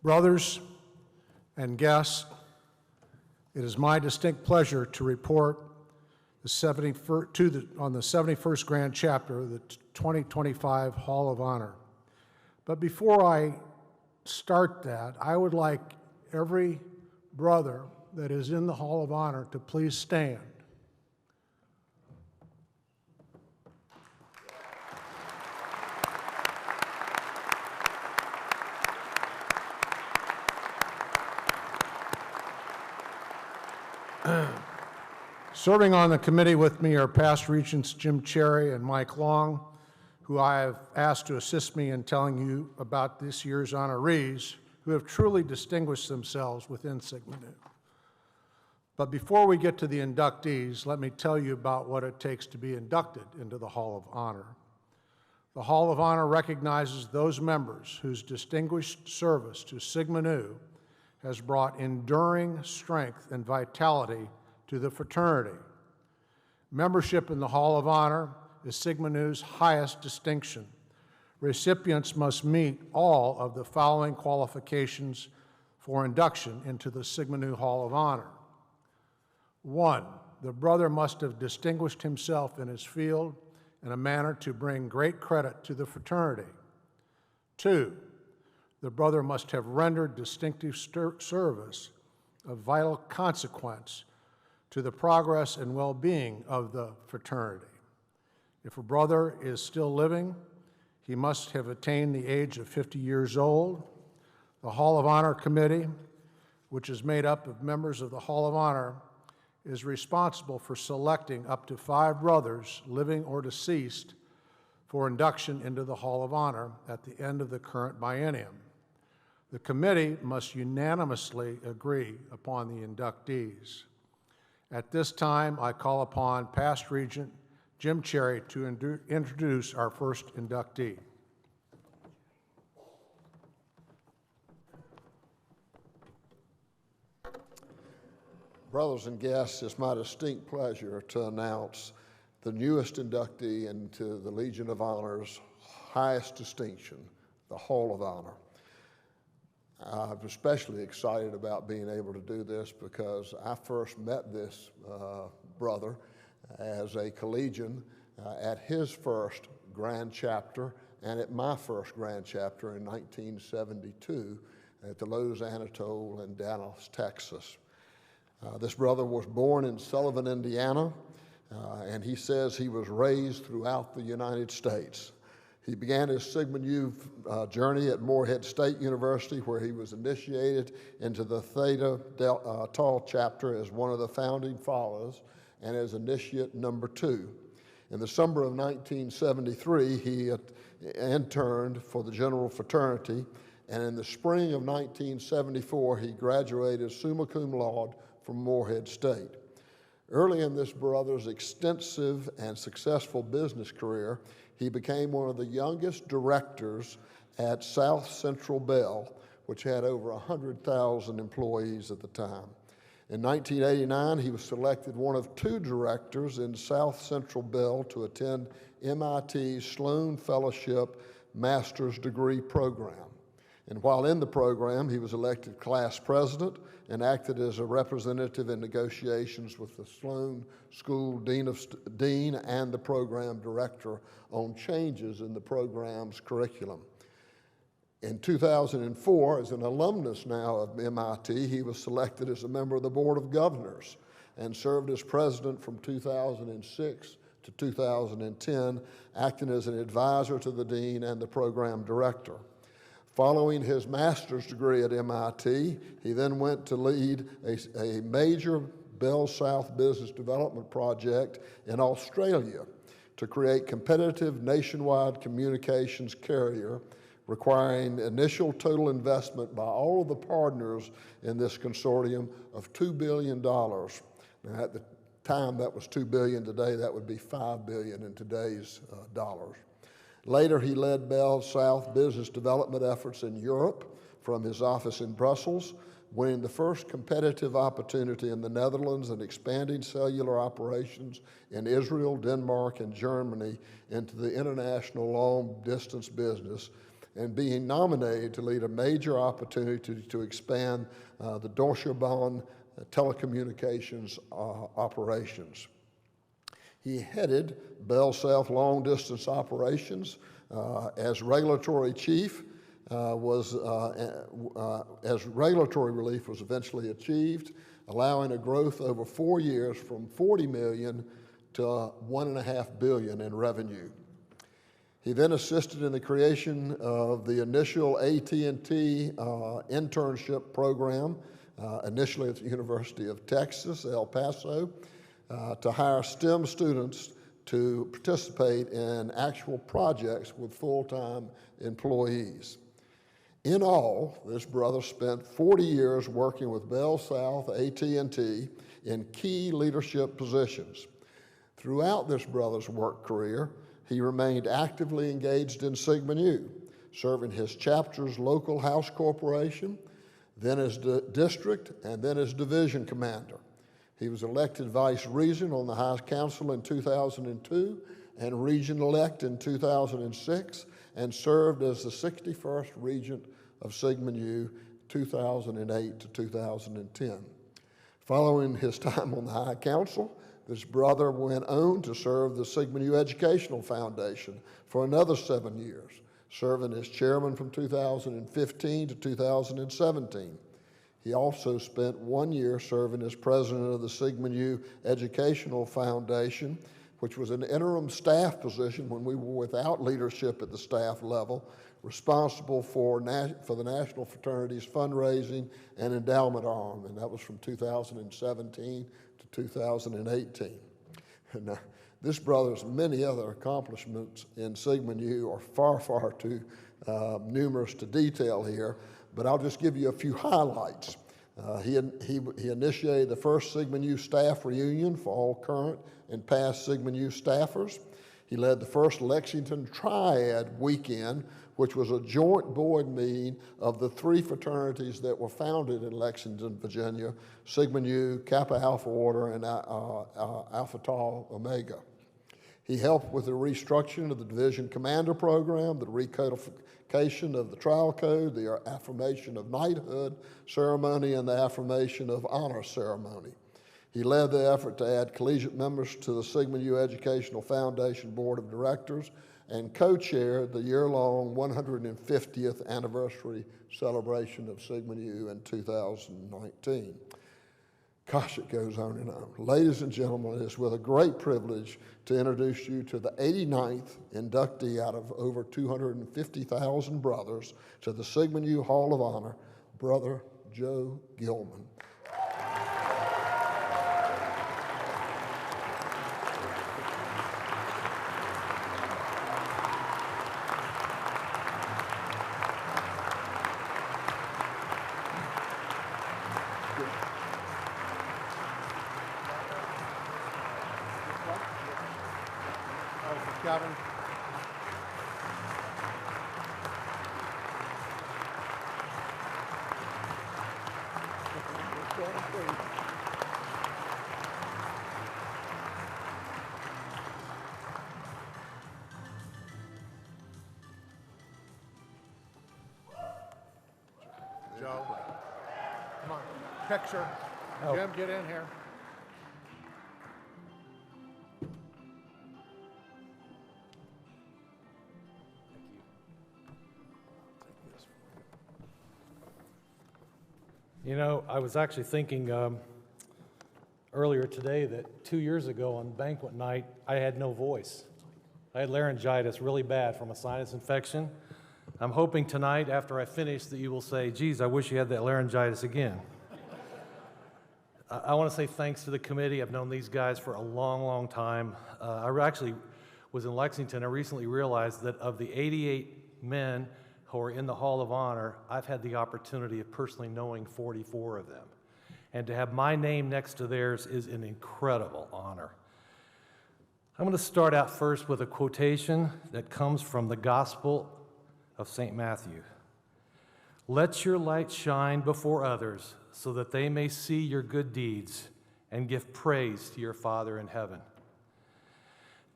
Brothers and guests, it is my distinct pleasure to report on the 71st Grand Chapter of the 2025 Hall of Honor. But before I start that, I would like every brother that is in the Hall of Honor to please stand. Serving on the committee with me are past Regents Jim Cherry and Mike Long, who I have asked to assist me in telling you about this year's honorees who have truly distinguished themselves within Sigma Nu. But before we get to the inductees, let me tell you about what it takes to be inducted into the Hall of Honor. The Hall of Honor recognizes those members whose distinguished service to Sigma Nu has brought enduring strength and vitality to the fraternity. Membership in the Hall of Honor is Sigma Nu's highest distinction. Recipients must meet all of the following qualifications for induction into the Sigma Nu Hall of Honor. 1, the brother must have distinguished himself in his field in a manner to bring great credit to the fraternity. 2, the brother must have rendered distinctive service of vital consequence to the progress and well-being of the fraternity. If a brother is still living, he must have attained the age of 50 years old. The Hall of Honor Committee, which is made up of members of the Hall of Honor, is responsible for selecting up to 5 brothers, living or deceased, for induction into the Hall of Honor at the end of the current biennium. The committee must unanimously agree upon the inductees. At this time, I call upon past Regent Jim Cherry to introduce our first inductee. Brothers and guests, it's my distinct pleasure to announce the newest inductee into the Legion of Honor's highest distinction, the Hall of Honor. I'm especially excited about being able to do this because I first met this brother as a collegian at his first Grand Chapter and at my first Grand Chapter in 1972 at the Lowe's Anatole in Dallas, Texas. This brother was born in Sullivan, Indiana, and he says he was raised throughout the United States. He began his Sigma Nu journey at Morehead State University, where he was initiated into the Theta Tau chapter as one of the founding fathers and as initiate number 2. In the summer of 1973, he interned for the general fraternity, and in the spring of 1974, he graduated summa cum laude from Morehead State. Early in this brother's extensive and successful business career, he became one of the youngest directors at South Central Bell, which had over 100,000 employees at the time. In 1989, he was selected one of 2 directors in South Central Bell to attend MIT's Sloan Fellowship Master's Degree Program. And while in the program, he was elected class president and acted as a representative in negotiations with the Sloan School Dean and the program director on changes in the program's curriculum. In 2004, as an alumnus now of MIT, he was selected as a member of the Board of Governors and served as president from 2006 to 2010, acting as an advisor to the dean and the program director. Following his master's degree at MIT, he then went to lead a major Bell South business development project in Australia to create competitive nationwide communications carrier, requiring initial total investment by all of the partners in this consortium of $2 billion. Now, at the time, that was $2 billion. Today, that would be $5 billion in today's dollars. Later, he led Bell South business development efforts in Europe from his office in Brussels, winning the first competitive opportunity in the Netherlands and expanding cellular operations in Israel, Denmark, and Germany into the international long-distance business, and being nominated to lead a major opportunity to expand the Deutsche Bahn telecommunications operations. He headed Bell South long distance operations as regulatory chief. As regulatory relief was eventually achieved, allowing a growth over 4 years from 40 million to $1.5 billion in revenue. He then assisted in the creation of the initial AT&T internship program, initially at the University of Texas, El Paso, to hire STEM students to participate in actual projects with full-time employees. In all, this brother spent 40 years working with Bell South AT&T in key leadership positions. Throughout this brother's work career, he remained actively engaged in Sigma Nu, serving his chapter's local house corporation, then as district, and then as division commander. He was elected vice regent on the High Council in 2002 and region-elect in 2006, and served as the 61st regent of Sigma Nu 2008 to 2010. Following his time on the High Council, this brother went on to serve the Sigma Nu Educational Foundation for another 7 years, serving as chairman from 2015 to 2017. He also spent 1 year serving as president of the Sigma Nu Educational Foundation, which was an interim staff position when we were without leadership at the staff level, responsible for the National Fraternity's fundraising and endowment arm, and that was from 2017 to 2018. And, this brother's many other accomplishments in Sigma Nu are far, far too numerous to detail here, but I'll just give you a few highlights. He initiated the first Sigma Nu staff reunion for all current and past Sigma Nu staffers. He led the first Lexington Triad weekend, which was a joint board meeting of the 3 fraternities that were founded in Lexington, Virginia: Sigma Nu, Kappa Alpha Order, and Alpha Tau Omega. He helped with the restructuring of the division commander program, the recodification of the trial code, the affirmation of knighthood ceremony, and the affirmation of honor ceremony. He led the effort to add collegiate members to the Sigma Nu Educational Foundation Board of Directors and co-chaired the year-long 150th anniversary celebration of Sigma Nu in 2019. Gosh, it goes on and on. Ladies and gentlemen, it is with a great privilege to introduce you to the 89th inductee out of over 250,000 brothers to the Sigma Nu Hall of Honor, Brother Joe Gilman. Kevin. Joe, come on, picture. Oh. Jim, get in here. You know, I was actually thinking earlier today that 2 years ago on banquet night, I had no voice. I had laryngitis really bad from a sinus infection. I'm hoping tonight, after I finish, that you will say, geez, I wish you had that laryngitis again. I want to say thanks to the committee. I've known these guys for a long, long time. I actually was in Lexington. I recently realized that of the 88 men who are in the Hall of Honor, I've had the opportunity of personally knowing 44 of them. And to have my name next to theirs is an incredible honor. I'm going to start out first with a quotation that comes from the Gospel of St. Matthew. Let your light shine before others so that they may see your good deeds and give praise to your Father in heaven.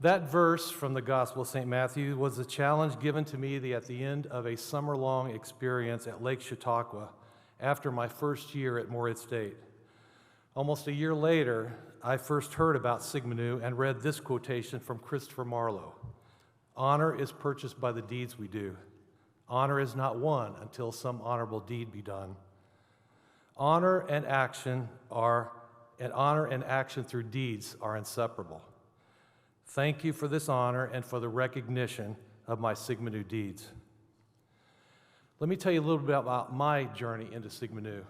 That verse from the Gospel of St. Matthew was a challenge given to me at the end of a summer-long experience at Lake Chautauqua after my first year at Morehead State. Almost a year later, I first heard about Sigma Nu and read this quotation from Christopher Marlowe. "Honor is purchased by the deeds we do. Honor is not won until some honorable deed be done." Honor and action through deeds are inseparable. Thank you for this honor and for the recognition of my Sigma Nu deeds. Let me tell you a little bit about my journey into Sigma Nu.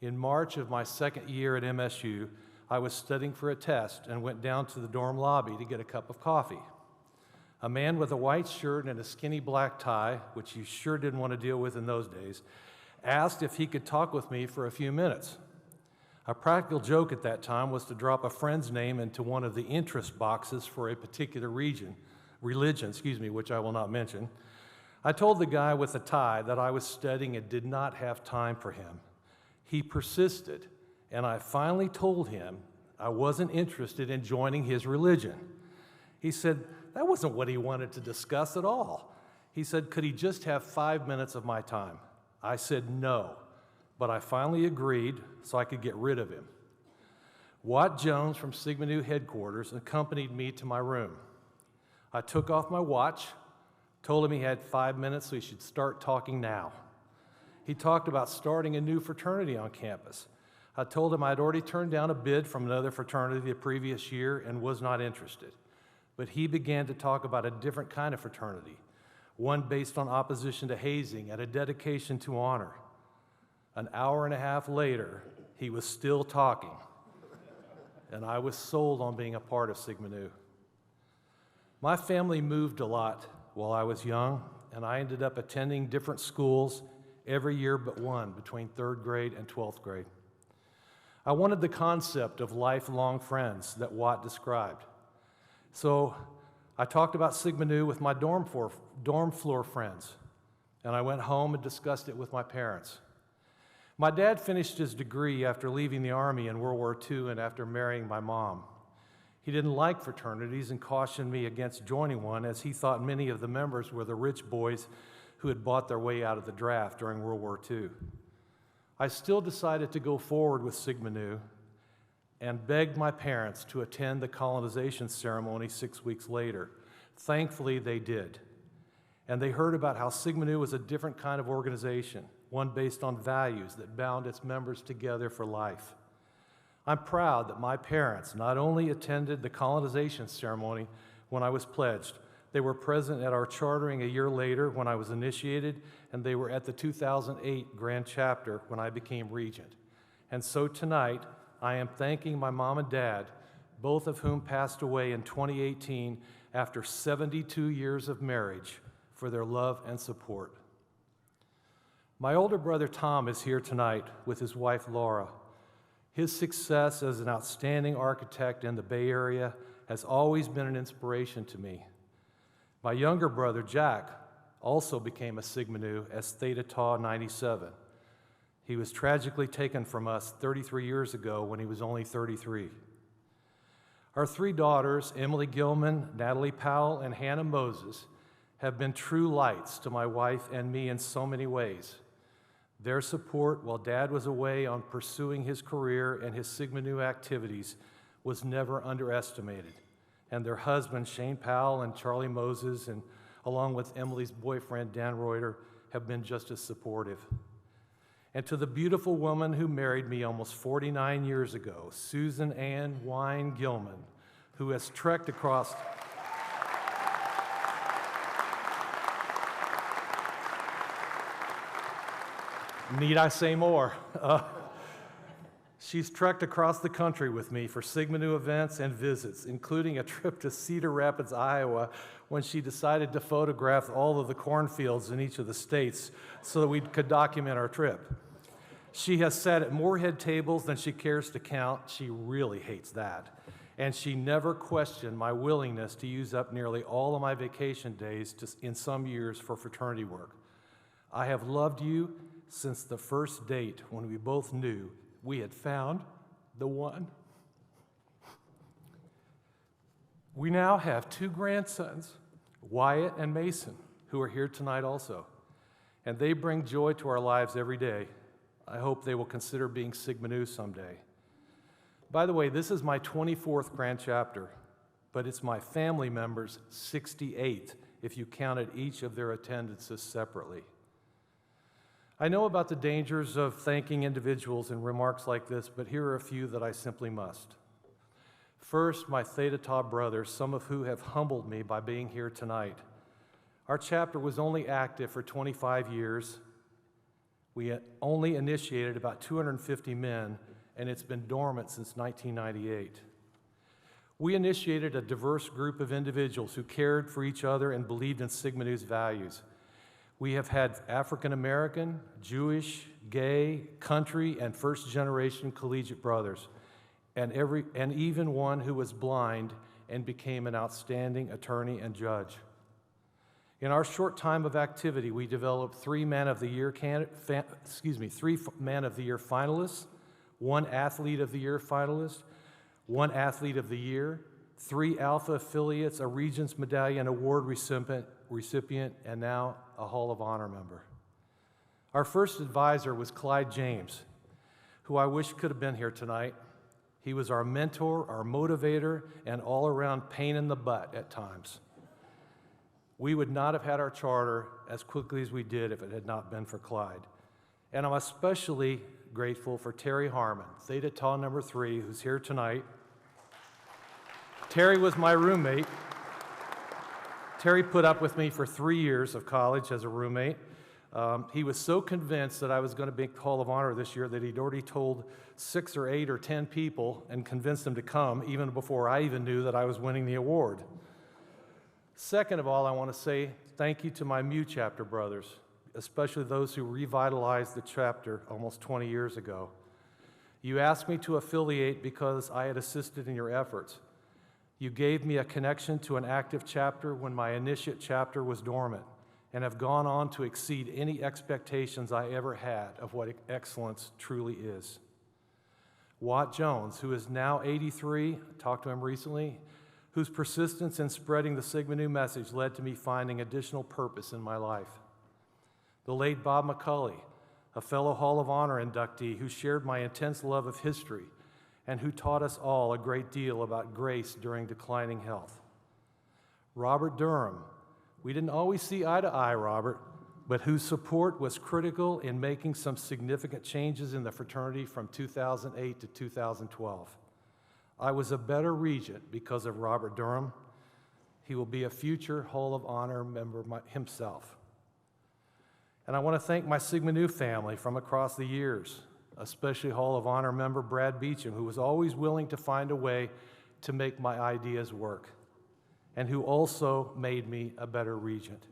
In March of my second year at MSU, I was studying for a test and went down to the dorm lobby to get a cup of coffee. A man with a white shirt and a skinny black tie, which you sure didn't want to deal with in those days, asked if he could talk with me for a few minutes. A practical joke at that time was to drop a friend's name into one of the interest boxes for a particular religion, which I will not mention. I told the guy with the tie that I was studying and did not have time for him. He persisted, and I finally told him I wasn't interested in joining his religion. He said that wasn't what he wanted to discuss at all. He said, could he just have 5 minutes of my time? I said no, but I finally agreed so I could get rid of him. Watt Jones from Sigma Nu headquarters accompanied me to my room. I took off my watch, told him he had 5 minutes, so he should start talking now. He talked about starting a new fraternity on campus. I told him I'd already turned down a bid from another fraternity the previous year and was not interested. But he began to talk about a different kind of fraternity, one based on opposition to hazing and a dedication to honor. An hour and a half later, he was still talking, and I was sold on being a part of Sigma Nu. My family moved a lot while I was young, and I ended up attending different schools every year but one between 3rd grade and 12th grade. I wanted the concept of lifelong friends that Watt described. So I talked about Sigma Nu with my dorm floor friends, and I went home and discussed it with my parents. My dad finished his degree after leaving the Army in World War II and after marrying my mom. He didn't like fraternities and cautioned me against joining one, as he thought many of the members were the rich boys who had bought their way out of the draft during World War II. I still decided to go forward with Sigma Nu and begged my parents to attend the colonization ceremony 6 weeks later. Thankfully, they did. And they heard about how Sigma Nu was a different kind of organization, one based on values that bound its members together for life. I'm proud that my parents not only attended the colonization ceremony when I was pledged, they were present at our chartering a year later when I was initiated, and they were at the 2008 Grand Chapter when I became regent. And so tonight, I am thanking my mom and dad, both of whom passed away in 2018 after 72 years of marriage, for their love and support. My older brother Tom is here tonight with his wife Laura. His success as an outstanding architect in the Bay Area has always been an inspiration to me. My younger brother Jack also became a Sigma Nu as Theta Tau 97. He was tragically taken from us 33 years ago when he was only 33. Our 3 daughters, Emily Gilman, Natalie Powell, and Hannah Moses, have been true lights to my wife and me in so many ways. Their support while Dad was away on pursuing his career and his Sigma Nu activities was never underestimated. And their husbands, Shane Powell and Charlie Moses, and along with Emily's boyfriend, Dan Reuter, have been just as supportive. And to the beautiful woman who married me almost 49 years ago, Susan Ann Wine Gilman, who has trekked across Need I say more? She's trekked across the country with me for Sigma Nu events and visits, including a trip to Cedar Rapids, Iowa, when she decided to photograph all of the cornfields in each of the states so that we could document our trip. She has sat at more head tables than she cares to count. She really hates that. And she never questioned my willingness to use up nearly all of my vacation days in some years for fraternity work. I have loved you since the first date when we both knew we had found the one. We now have 2 grandsons, Wyatt and Mason, who are here tonight also, and they bring joy to our lives every day. I hope they will consider being Sigma Nu someday. By the way, this is my 24th grand chapter, but it's my family members' 68th if you counted each of their attendances separately. I know about the dangers of thanking individuals in remarks like this, but here are a few that I simply must. First, my Theta Tau brothers, some of who have humbled me by being here tonight. Our chapter was only active for 25 years. We only initiated about 250 men, and it's been dormant since 1998. We initiated a diverse group of individuals who cared for each other and believed in Sigma Nu's values. We have had African American, Jewish, gay, country, and first-generation collegiate brothers, and even one who was blind and became an outstanding attorney and judge. In our short time of activity, we developed 3 Man of the Year finalists, 1 Athlete of the Year finalist, 1 Athlete of the Year, 3 Alpha affiliates, a Regents Medallion Award recipient, and now a Hall of Honor member. Our first advisor was Clyde James, who I wish could have been here tonight. He was our mentor, our motivator, and all-around pain in the butt at times. We would not have had our charter as quickly as we did if it had not been for Clyde. And I'm especially grateful for Terry Harmon, Theta Tau number 3, who's here tonight. Terry was my roommate. Terry put up with me for 3 years of college as a roommate. He was so convinced that I was going to make Hall of Honor this year that he'd already told 6 or 8 or 10 people and convinced them to come even before I even knew that I was winning the award. Second of all, I want to say thank you to my Mu chapter brothers, especially those who revitalized the chapter almost 20 years ago. You asked me to affiliate because I had assisted in your efforts. You gave me a connection to an active chapter when my initiate chapter was dormant, and have gone on to exceed any expectations I ever had of what excellence truly is. Watt Jones, who is now 83, talked to him recently, whose persistence in spreading the Sigma Nu message led to me finding additional purpose in my life. The late Bob McCulley, a fellow Hall of Honor inductee who shared my intense love of history and who taught us all a great deal about grace during declining health. Robert Durham, we didn't always see eye to eye, Robert, but whose support was critical in making some significant changes in the fraternity from 2008 to 2012. I was a better regent because of Robert Durham. He will be a future Hall of Honor member himself. And I want to thank my Sigma Nu family from across the years, especially Hall of Honor member Brad Beecham, who was always willing to find a way to make my ideas work, and who also made me a better regent,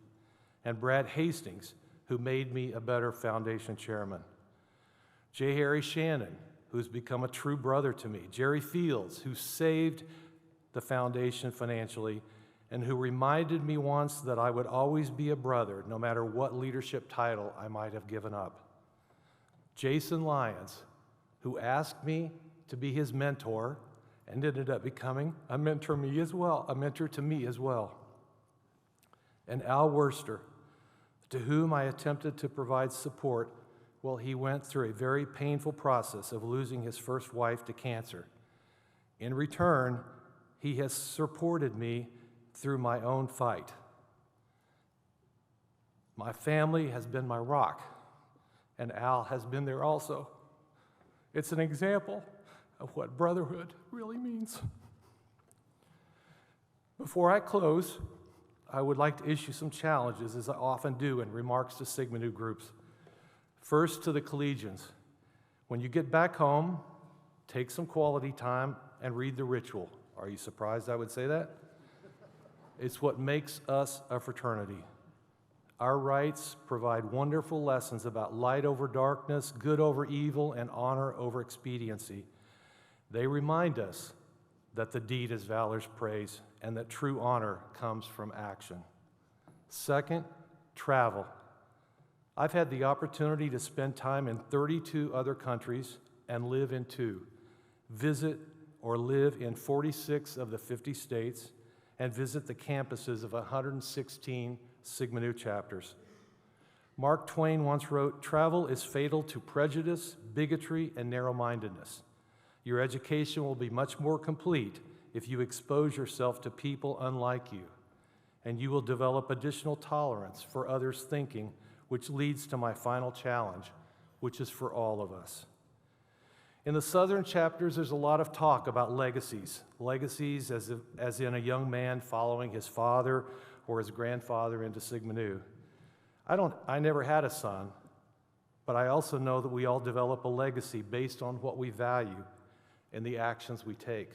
and Brad Hastings, who made me a better foundation chairman. J. Harry Shannon, who's become a true brother to me. Jerry Fields, who saved the foundation financially, and who reminded me once that I would always be a brother, no matter what leadership title I might have given up. Jason Lyons, who asked me to be his mentor and ended up becoming a mentor to me as well. And Al Worster, to whom I attempted to provide support while he went through a very painful process of losing his first wife to cancer. In return, he has supported me through my own fight. My family has been my rock, and Al has been there also. It's an example of what brotherhood really means. Before I close, I would like to issue some challenges, as I often do in remarks to Sigma Nu groups. First, to the collegians. When you get back home, take some quality time and read the ritual. Are you surprised I would say that? It's what makes us a fraternity. Our rites provide wonderful lessons about light over darkness, good over evil, and honor over expediency. They remind us that the deed is valor's praise and that true honor comes from action. Second, travel. I've had the opportunity to spend time in 32 other countries and live in 2, visit or live in 46 of the 50 states, and visit the campuses of 116 Sigma Nu chapters. Mark Twain once wrote, "Travel is fatal to prejudice, bigotry, and narrow-mindedness. Your education will be much more complete if you expose yourself to people unlike you, and you will develop additional tolerance for others' thinking, which leads to my final challenge, which is for all of us." In the southern chapters, there's a lot of talk about legacies. Legacies as in a young man following his father or his grandfather into Sigma Nu. I never had a son, but I also know that we all develop a legacy based on what we value and the actions we take.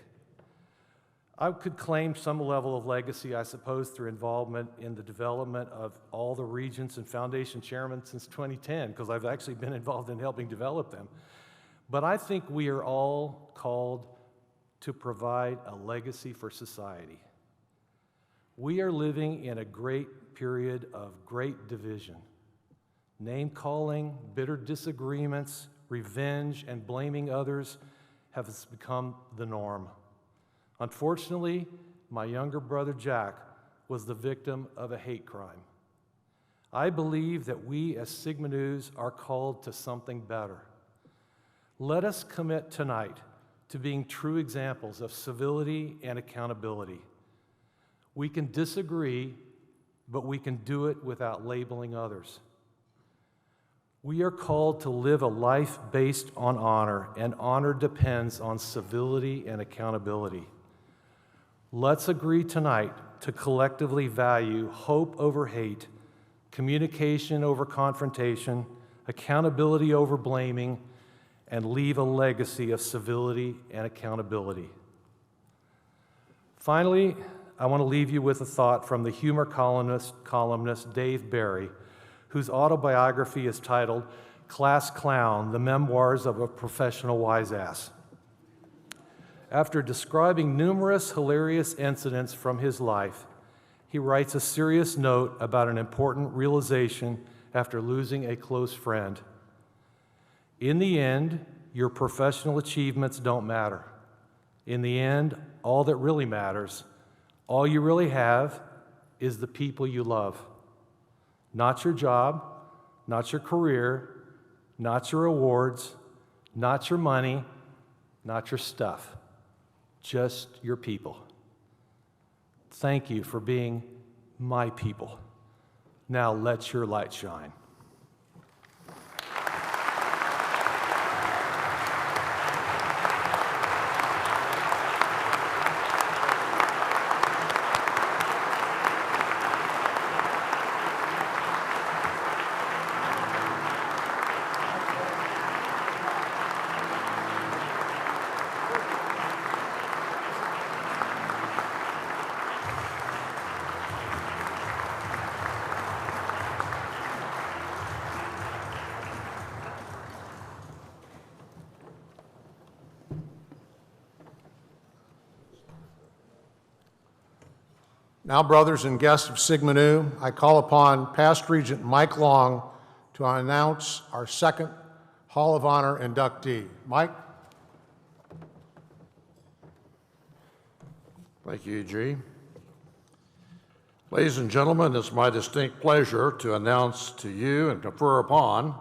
I could claim some level of legacy, I suppose, through involvement in the development of all the regents and foundation chairmen since 2010, because I've actually been involved in helping develop them. But I think we are all called to provide a legacy for society. We are living in a great period of great division. Name-calling, bitter disagreements, revenge, and blaming others have become the norm. Unfortunately, my younger brother Jack was the victim of a hate crime. I believe that we as Sigma Nus are called to something better. Let us commit tonight to being true examples of civility and accountability. We can disagree, but we can do it without labeling others. We are called to live a life based on honor, and honor depends on civility and accountability. Let's agree tonight to collectively value hope over hate, communication over confrontation, accountability over blaming, and leave a legacy of civility and accountability. Finally, I want to leave you with a thought from the humor columnist Dave Barry, whose autobiography is titled Class Clown, The Memoirs of a Professional Wise-Ass. After describing numerous hilarious incidents from his life, he writes a serious note about an important realization after losing a close friend. In the end, your professional achievements don't matter. In the end, all that really matters, all you really have, is the people you love. Not your job, not your career, not your awards, not your money, not your stuff. Just your people. Thank you for being my people. Now let your light shine. Now, brothers and guests of Sigma Nu, I call upon past Regent Mike Long to announce our second Hall of Honor inductee. Mike? Thank you, Eugene. Ladies and gentlemen, it's my distinct pleasure to announce to you and confer upon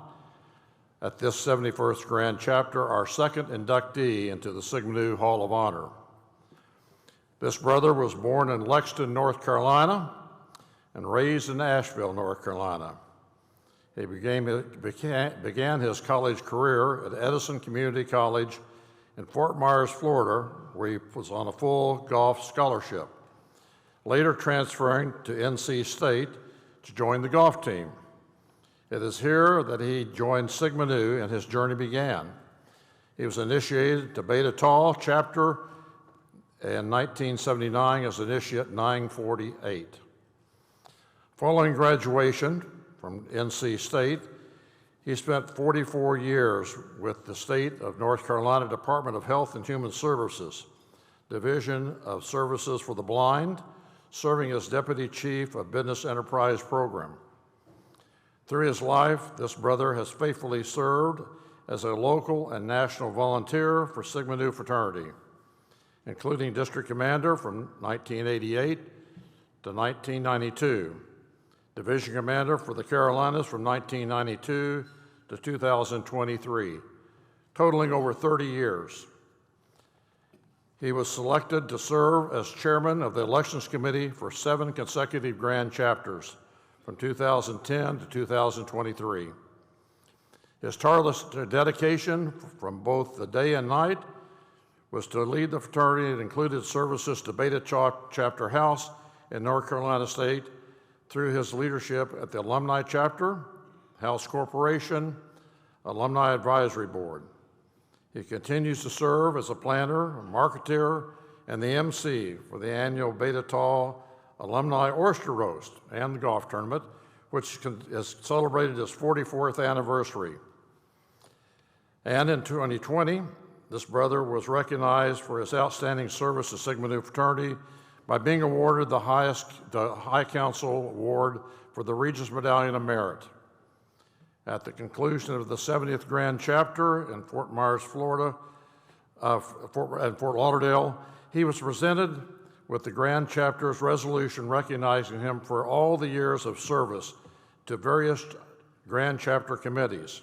at this 71st Grand Chapter our second inductee into the Sigma Nu Hall of Honor. This brother was born in Lexington, North Carolina, and raised in Asheville, North Carolina. He began his college career at Edison Community College in Fort Myers, Florida, where he was on a full golf scholarship, later transferring to NC State to join the golf team. It is here that he joined Sigma Nu and his journey began. He was initiated to Beta Tau chapter in 1979 as initiate 948. Following graduation from NC State, he spent 44 years with the State of North Carolina Department of Health and Human Services, Division of Services for the Blind, serving as Deputy Chief of Business Enterprise Program. Through his life, this brother has faithfully served as a local and national volunteer for Sigma Nu fraternity, including district commander from 1988 to 1992, Division Commander for the Carolinas from 1992 to 2023, totaling over 30 years. He was selected to serve as chairman of the Elections Committee for 7 consecutive grand chapters from 2010 to 2023. His tireless dedication from both the day and night was to lead the fraternity. It included services to Beta Chapter House in North Carolina State through his leadership at the Alumni Chapter, House Corporation, Alumni Advisory Board. He continues to serve as a planner, a marketeer, and the MC for the annual Beta Tau Alumni Oyster Roast and the golf tournament, which has celebrated its 44th anniversary. And in 2020, this brother was recognized for his outstanding service to Sigma Nu fraternity by being awarded the High Council Award for the Regents Medallion of Merit. At the conclusion of the 70th Grand Chapter in Fort Myers, Florida, and Fort Lauderdale, he was presented with the Grand Chapter's resolution recognizing him for all the years of service to various Grand Chapter committees.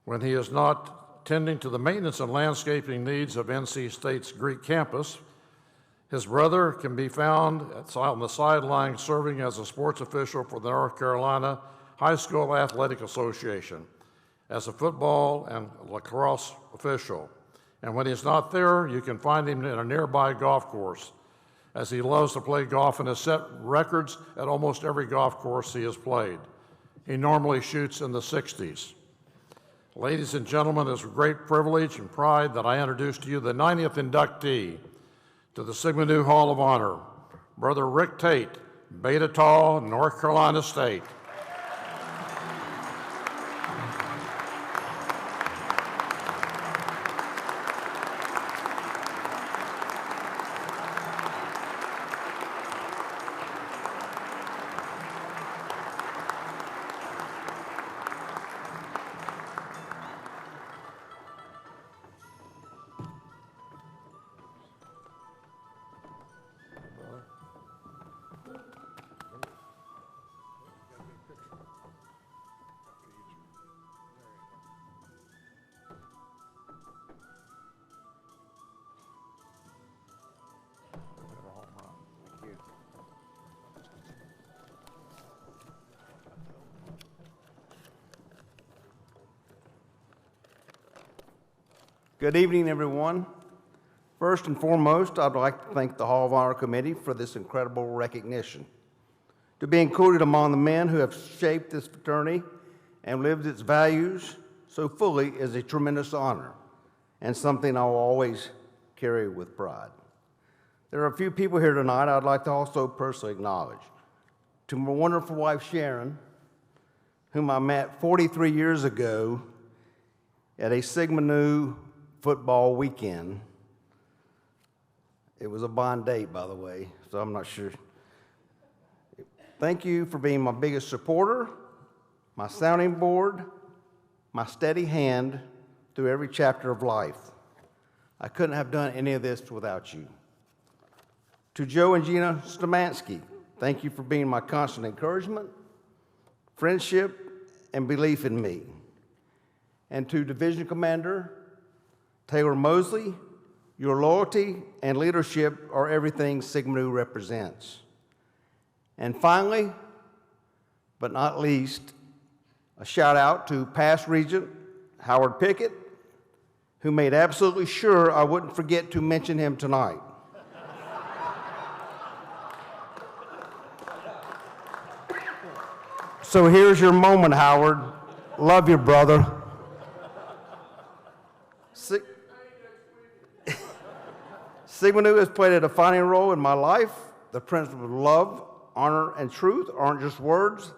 When he is not tending to the maintenance and landscaping needs of NC State's Greek campus, his brother can be found on the sideline serving as a sports official for the North Carolina High School Athletic Association, as a football and lacrosse official. And when he's not there, you can find him in a nearby golf course, as he loves to play golf and has set records at almost every golf course he has played. He normally shoots in the 60s. Ladies and gentlemen, it's a great privilege and pride that I introduce to you the 90th inductee to the Sigma Nu Hall of Honor, Brother Rick Tate, Beta Tau, North Carolina State. Good evening, everyone. First and foremost, I'd like to thank the Hall of Honor Committee for this incredible recognition. To be included among the men who have shaped this fraternity and lived its values so fully is a tremendous honor and something I will always carry with pride. There are a few people here tonight I'd like to also personally acknowledge. To my wonderful wife, Sharon, whom I met 43 years ago at a Sigma Nu football weekend. It was a bond date, by the way, so I'm not sure. Thank you for being my biggest supporter, my sounding board, my steady hand through every chapter of life. I couldn't have done any of this without you. To Joe and Gina Stamansky, thank you for being my constant encouragement, friendship, and belief in me. And to Division Commander Taylor Mosley, your loyalty and leadership are everything Sigma Nu represents. And finally, but not least, a shout out to past Regent Howard Pickett, who made absolutely sure I wouldn't forget to mention him tonight. So here's your moment, Howard. Love you, brother. Sigma Nu has played a defining role in my life. The principles of love, honor, and truth aren't just words.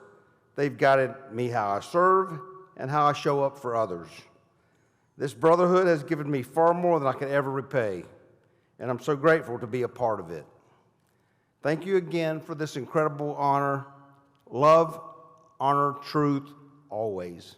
They've guided me how I serve and how I show up for others. This brotherhood has given me far more than I can ever repay, and I'm so grateful to be a part of it. Thank you again for this incredible honor. Love, honor, truth, always.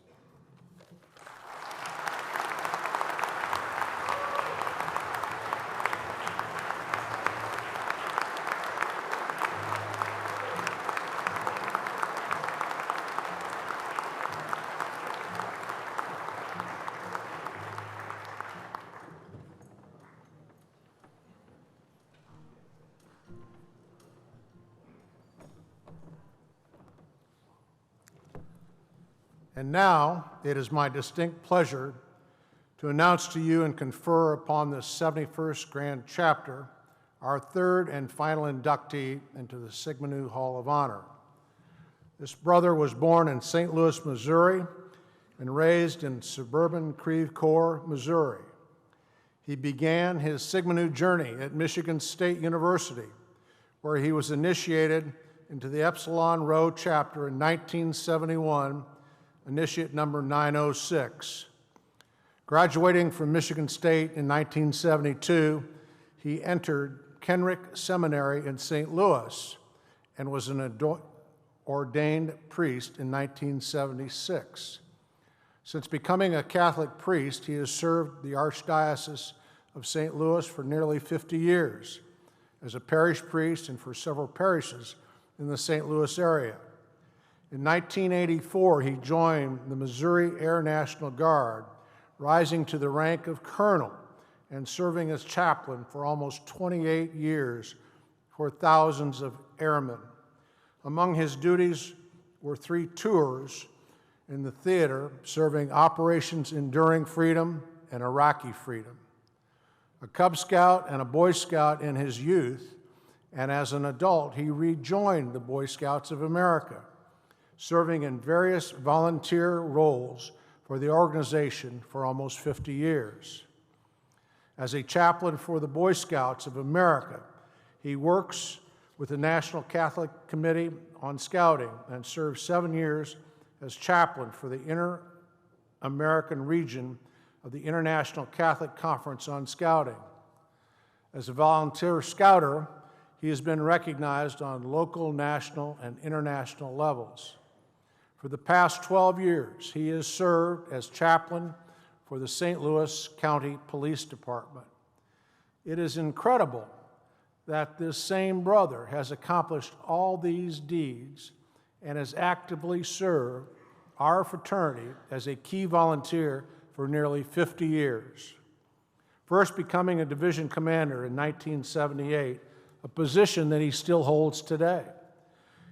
And now it is my distinct pleasure to announce to you and confer upon the 71st Grand Chapter our third and final inductee into the Sigma Nu Hall of Honor. This brother was born in St. Louis, Missouri, and raised in suburban Creve Coeur, Missouri. He began his Sigma Nu journey at Michigan State University, where he was initiated into the Epsilon Rho chapter in 1971, initiate number 906. Graduating from Michigan State in 1972, he entered Kenrick Seminary in St. Louis and was an ordained priest in 1976. Since becoming a Catholic priest, he has served the Archdiocese of St. Louis for nearly 50 years as a parish priest and for several parishes in the St. Louis area. In 1984, he joined the Missouri Air National Guard, rising to the rank of colonel and serving as chaplain for almost 28 years for thousands of airmen. Among his duties were 3 tours in the theater, serving Operations Enduring Freedom and Iraqi Freedom. A Cub Scout and a Boy Scout in his youth, and as an adult, he rejoined the Boy Scouts of America, serving in various volunteer roles for the organization for almost 50 years. As a chaplain for the Boy Scouts of America, he works with the National Catholic Committee on Scouting and served 7 years as chaplain for the Inter-American region of the International Catholic Conference on Scouting. As a volunteer scouter, he has been recognized on local, national, and international levels. For the past 12 years, he has served as chaplain for the St. Louis County Police Department. It is incredible that this same brother has accomplished all these deeds and has actively served our fraternity as a key volunteer for nearly 50 years. First becoming a division commander in 1978, a position that he still holds today.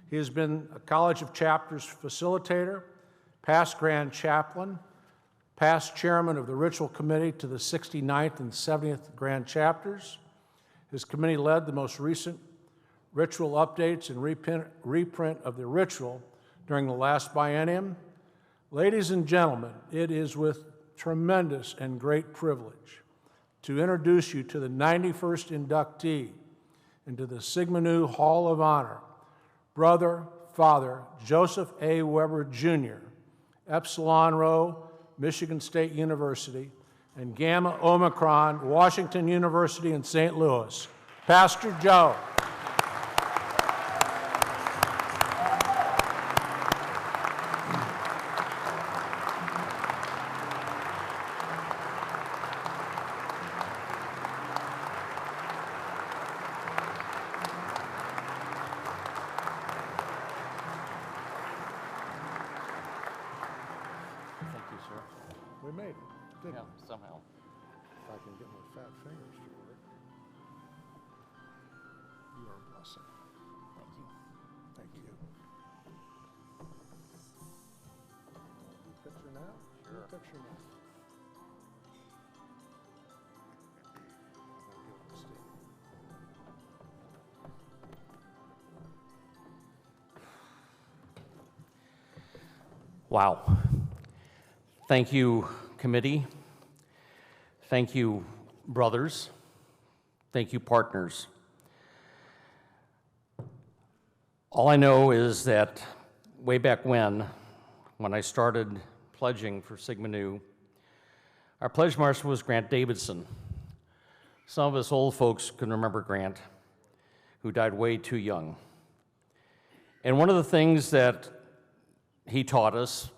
He has been a College of Chapters facilitator, past Grand Chaplain, past chairman of the Ritual Committee to the 69th and 70th Grand Chapters. His committee led the most recent ritual updates and reprint of the ritual during the last biennium. Ladies and gentlemen, it is with tremendous and great privilege to introduce you to the 91st inductee into the Sigma Nu Hall of Honor, Brother Father Joseph A. Weber, Jr., Epsilon Rho, Michigan State University, and Gamma Omicron, Washington University in St. Louis. Pastor Joe. We made it. Didn't we? Somehow. If I can get my fat fingers to work. You are a blessing. Thank you. Thank you. Picture now? Sure. Picture now. I'll give it to Steve. Wow. Thank you, committee. Thank you, brothers. Thank you, partners. All I know is that way back when I started pledging for Sigma Nu, our pledge master was Grant Davidson. Some of us old folks can remember Grant, who died way too young. And one of the things that he taught us,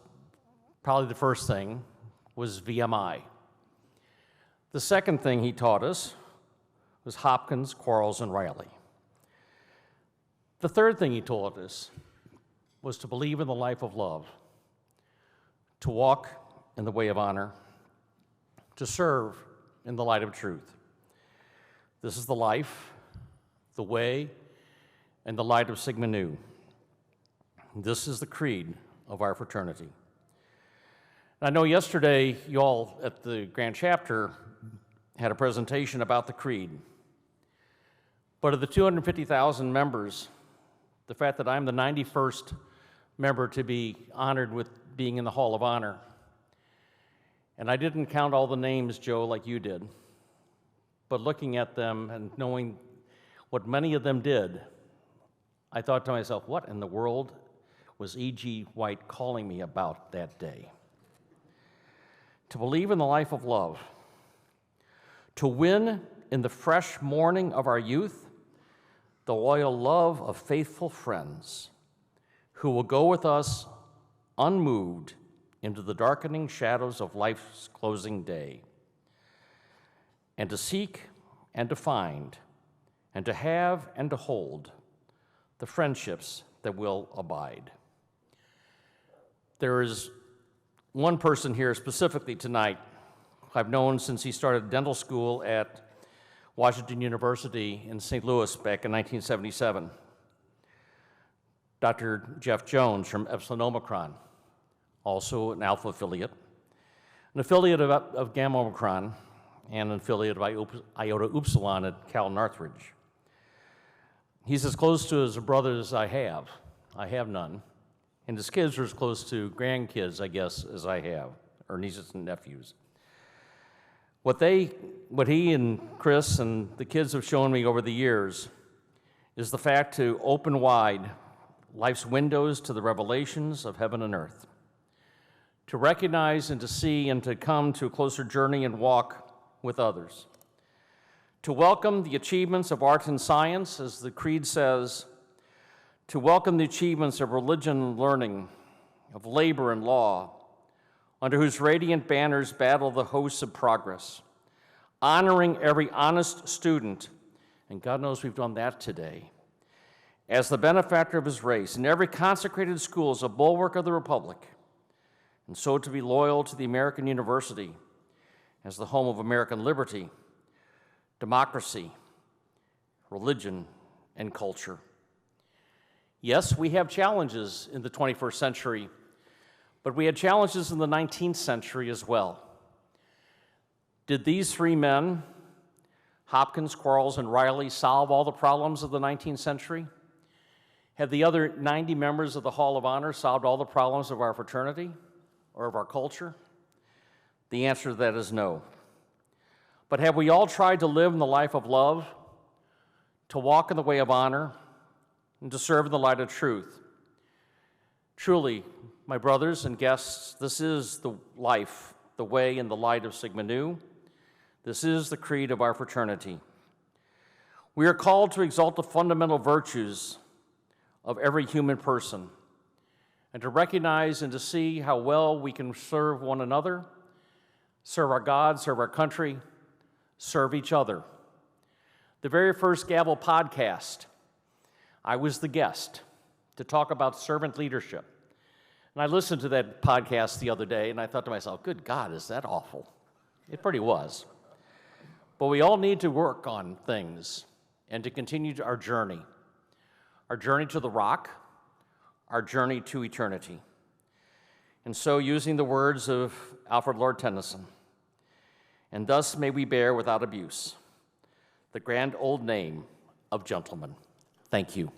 probably the first thing, was VMI. The second thing he taught us was Hopkins, Quarles, and Riley. The third thing he taught us was to believe in the life of love, to walk in the way of honor, to serve in the light of truth. This is the life, the way, and the light of Sigma Nu. This is the creed of our fraternity. I know yesterday you all at the Grand Chapter had a presentation about the Creed. But of the 250,000 members, the fact that I'm the 91st member to be honored with being in the Hall of Honor, and I didn't count all the names, Joe, like you did, but looking at them and knowing what many of them did, I thought to myself, what in the world was E.G. White calling me about that day? To believe in the life of love, to win in the fresh morning of our youth the loyal love of faithful friends who will go with us unmoved into the darkening shadows of life's closing day, and to seek and to find and to have and to hold the friendships that will abide. There is one person here specifically tonight I've known since he started dental school at Washington University in St. Louis back in 1977. Dr. Jeff Jones from Epsilon Omicron, also an Alpha affiliate, an affiliate of Gamma Omicron, and an affiliate of Iota Upsilon at Cal Northridge. He's as close to his brother as I have. I have none. And his kids are as close to grandkids, I guess, as I have, or nieces and nephews. What he and Chris and the kids have shown me over the years is the fact to open wide life's windows to the revelations of heaven and earth, to recognize and to see and to come to a closer journey and walk with others, to welcome the achievements of art and science, as the Creed says, to welcome the achievements of religion and learning, of labor and law, under whose radiant banners battle the hosts of progress, honoring every honest student, and God knows we've done that today, as the benefactor of his race, and every consecrated school as a bulwark of the Republic, and so to be loyal to the American University as the home of American liberty, democracy, religion, and culture. Yes, we have challenges in the 21st century, but we had challenges in the 19th century as well. Did these three men, Hopkins, Quarles, and Riley, solve all the problems of the 19th century? Have the other 90 members of the Hall of Honor solved all the problems of our fraternity or of our culture? The answer to that is no. But have we all tried to live in the life of love, to walk in the way of honor, and to serve in the light of truth? Truly, my brothers and guests, this is the life, the way, and the light of Sigma Nu. This is the creed of our fraternity. We are called to exalt the fundamental virtues of every human person and to recognize and to see how well we can serve one another, serve our God, serve our country, serve each other. The very first Gavel podcast, I was the guest to talk about servant leadership. And I listened to that podcast the other day, and I thought to myself, good God, is that awful? It pretty was. But we all need to work on things and to continue our journey to the rock, our journey to eternity. And so, using the words of Alfred Lord Tennyson, and thus may we bear without abuse the grand old name of gentleman. Thank you.